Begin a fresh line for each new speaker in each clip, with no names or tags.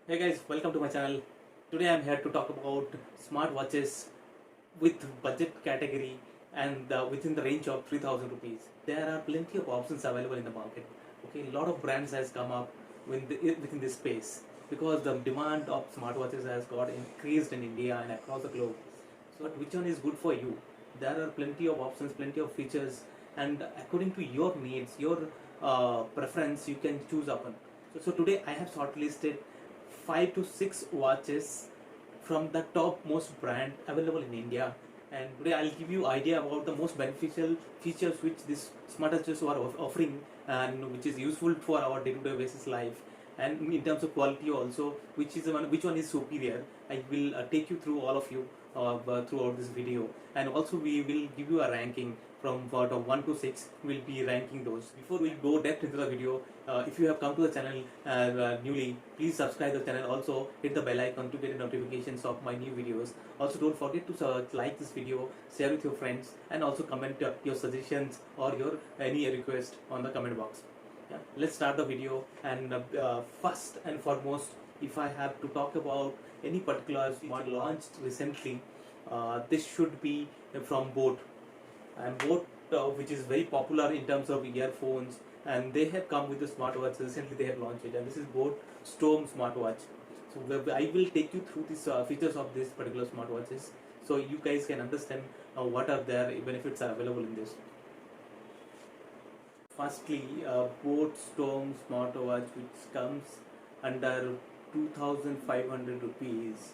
Hey guys, welcome to my channel. Today I'm here to talk about smartwatches with budget category and within the range of 3000 rupees. There are plenty of options available in the market. Okay, a lot of brands has come up within this space because the demand of smartwatches has got increased in India and across the globe. So, but which one is good for you? There are plenty of options, plenty of features, and according to your needs, your preference, you can choose upon. So today I have shortlisted 5 to 6 watches from the top most brand available in India. And today I'll give you idea about the most beneficial features which this smartwatches are offering and which is useful for our day-to-day basis life. And in terms of quality also, which one is superior. I will take you through all of you throughout this video, and also we will give you a ranking from 1 to 6. We'll be ranking those. Before we go depth into the video, if you have come to the channel newly, please subscribe the channel. Also hit the bell icon to get notifications of my new videos. Also don't forget to like this video, share with your friends, and also comment your suggestions or your any request on the comment box. Yeah, let's start the video. And first and foremost, if I have to talk about any particular smart launched recently, this should be from Boat. And Boat, which is very popular in terms of earphones, and they have come with the smartwatch. Recently they have launched it, and this is Boat Storm smartwatch. So I will take you through these features of these particular smartwatches, so you guys can understand what are their benefits are available in this. Firstly, Boat Storm smartwatch, which comes under 2500 rupees,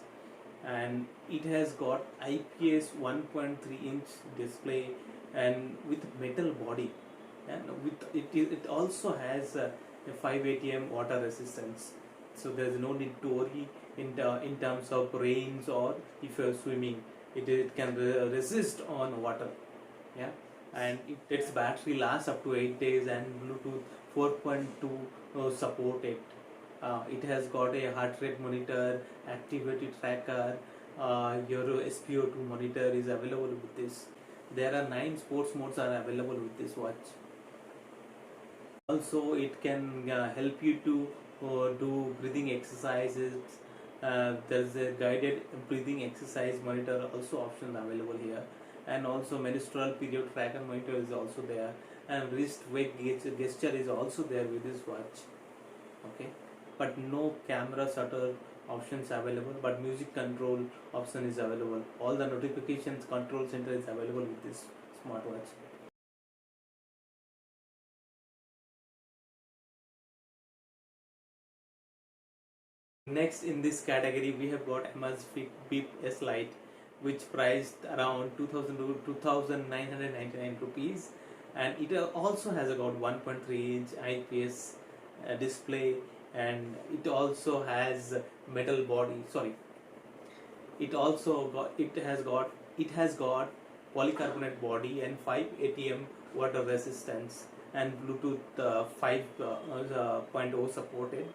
and it has got IPS 1.3-inch display and with metal body, and it also has a 5 ATM water resistance, so there is no need to worry in terms of rains, or if you are swimming, it can resist on water. Yeah, and its battery lasts up to 8 days, and Bluetooth 4.2 support it. It has got a heart rate monitor, activity tracker, your SpO2 monitor is available with this. There are 9 sports modes are available with this watch. Also it can help you to do breathing exercises. There's a guided breathing exercise monitor also option available here, and also menstrual period tracker monitor is also there, and wrist weight gesture is also there with this watch. Okay, but no camera shutter options available, but music control option is available. All the notifications control center is available with this smartwatch. Next in this category we have got Amazfit Bip S Lite, which priced around 2000 to 2999 rupees, and it also has about 1.3-inch IPS display, and it also has metal body. Sorry, it has got polycarbonate body and 5 ATM water resistance, and Bluetooth 5.0 supported,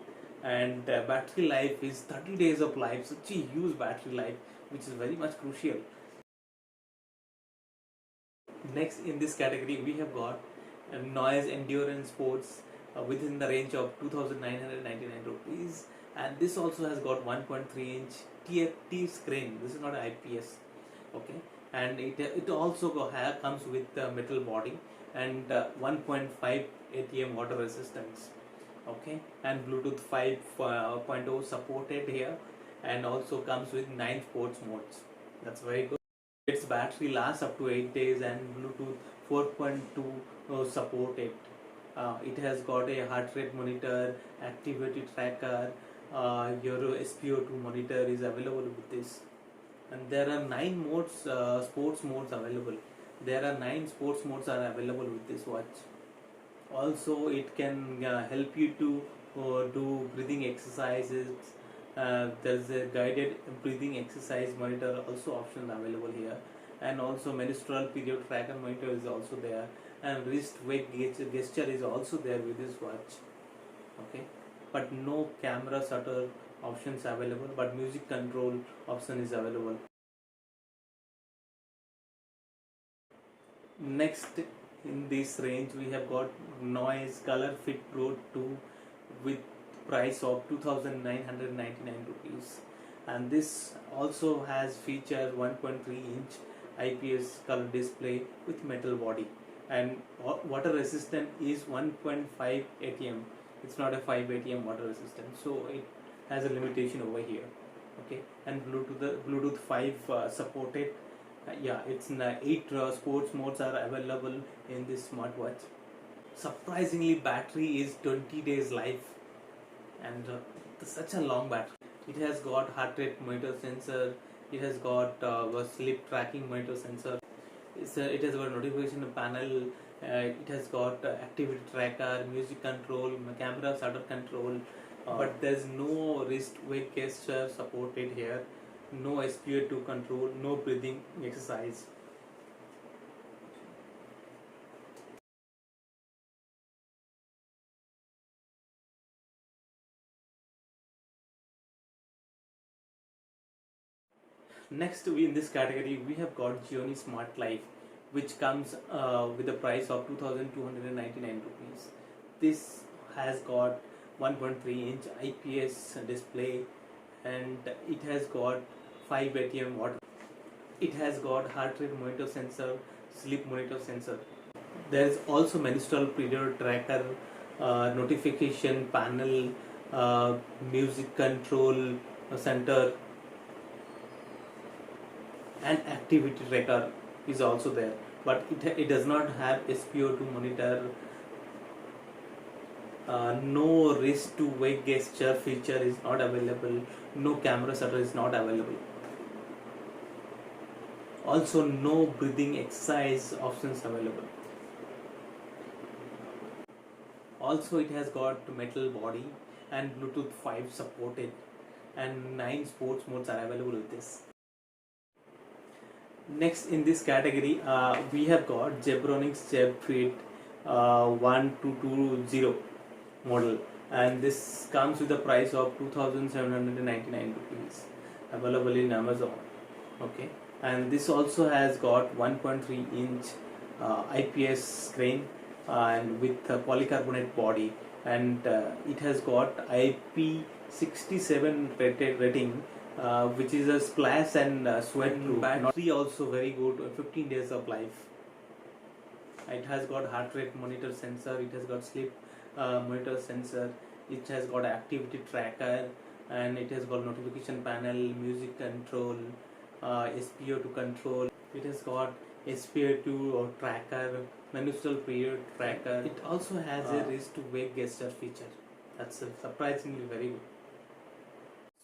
and battery life is 30 days of life, such a huge battery life, which is very much crucial. Next in this category we have got noise endurance sports within the range of 2999 rupees, and this also has got 1.3-inch TFT screen. This is not IPS. Okay, and it also comes with metal body and 1.5 ATM water resistance. Okay, and Bluetooth 5.0 supported here, and also comes with 9 sports modes. That's very good. Its battery lasts up to 8 days, and Bluetooth 4.2 supported. It has got a heart rate monitor, activity tracker, your SpO2 monitor is available with this. And there are 9 modes, sports modes available. There are 9 sports modes are available with this watch. Also it can help you to do breathing exercises. There's a guided breathing exercise monitor also option available here, and also menstrual period tracker monitor is also there, and wrist weight gesture is also there with this watch. Okay, but no camera shutter options available, but music control option is available. Next in this range we have got Noise Color Fit Pro 2 with price of 2,999 rupees. And this also has feature 1.3-inch IPS color display with metal body, and water resistant is 1.5 ATM. It's not a 5 ATM water resistant, so it has a limitation over here. Okay, and Bluetooth 5 supported. Yeah, it's 8 sports modes are available in this smartwatch. Surprisingly, battery is 20 days life, and such a long battery. It has got heart rate monitor sensor. It has got a sleep tracking monitor sensor. It has got a notification panel. It has got activity tracker, music control, camera shutter control. But there's no wrist weight gesture supported here. No SpO2 control. No breathing exercise. Next, we in this category we have got Gionee Smart Life, which comes with a price of 2,299 rupees. This has got 1.3-inch IPS display, and it has got 5 ATM water. It has got heart rate monitor sensor, sleep monitor sensor. There is also menstrual period tracker, notification panel, music control center, and activity tracker is also there, but it does not have SpO2 monitor. No wrist to wake gesture feature is not available. No camera shutter is not available. Also, no breathing exercise options available. Also, it has got metal body and Bluetooth 5 supported, and 9 sports modes are available with this. Next in this category, we have got Zebronics ZebFit 1220 model, and this comes with a price of 2,799 rupees, available in Amazon. Okay, and this also has got 1.3-inch IPS screen and with a polycarbonate body, and it has got IP67 rating, which is a splash and sweat proof. Battery also very good, 15 days of life. It has got heart rate monitor sensor. It has got sleep monitor sensor. It has got activity tracker, and it has got notification panel, music control, SpO2 control. It has got SpO2 or tracker, menstrual period tracker. It also has a wrist to wake gesture feature. That's surprisingly very good.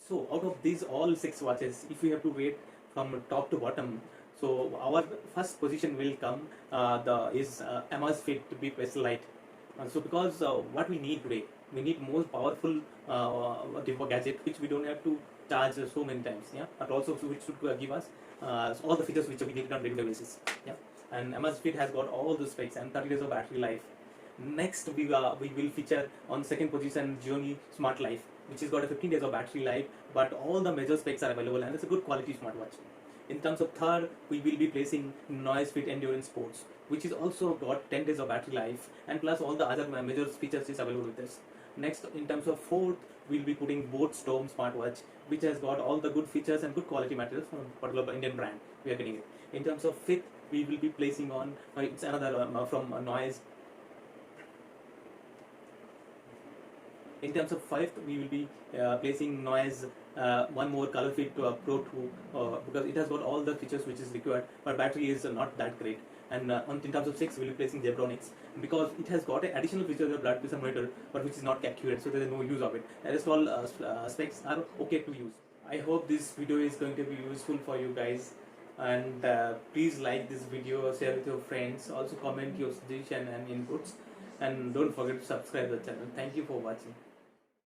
So out of these all 6 watches, if we have to rate from top to bottom, so our first position will come is Amazfit Bip Lite. So because what we need today, we need more powerful gadget which we don't have to charge so many times, yeah, but also which should give us all the features which we need on regular basis, yeah. And Amazfit has got all the specs and 30 days of battery life. Next, we will feature on second position Gionee Smart Life, which has got a 15 days of battery life, but all the major specs are available, and it's a good quality smartwatch. In terms of third, we will be placing Noisefit Endurance Sports, which is also got 10 days of battery life, and plus all the other major features is available with this. Next, in terms of fourth, we'll be putting Boat Storm smartwatch, which has got all the good features and good quality materials from a particular Indian brand. We are getting it. In terms of fifth, we will be placing on it's another from Noise. In terms of fifth, we will be placing Noise one more color fit Pro 2 because it has got all the features which is required, but battery is not that great. And in terms of 6, we will be placing Zebronics because it has got an additional feature of blood pressure monitor, but which is not accurate, so there is no use of it. The rest all specs are okay to use. I hope this video is going to be useful for you guys, and please like this video, share with your friends, also comment your suggestion and inputs, and don't forget to subscribe the channel. Thank you for watching.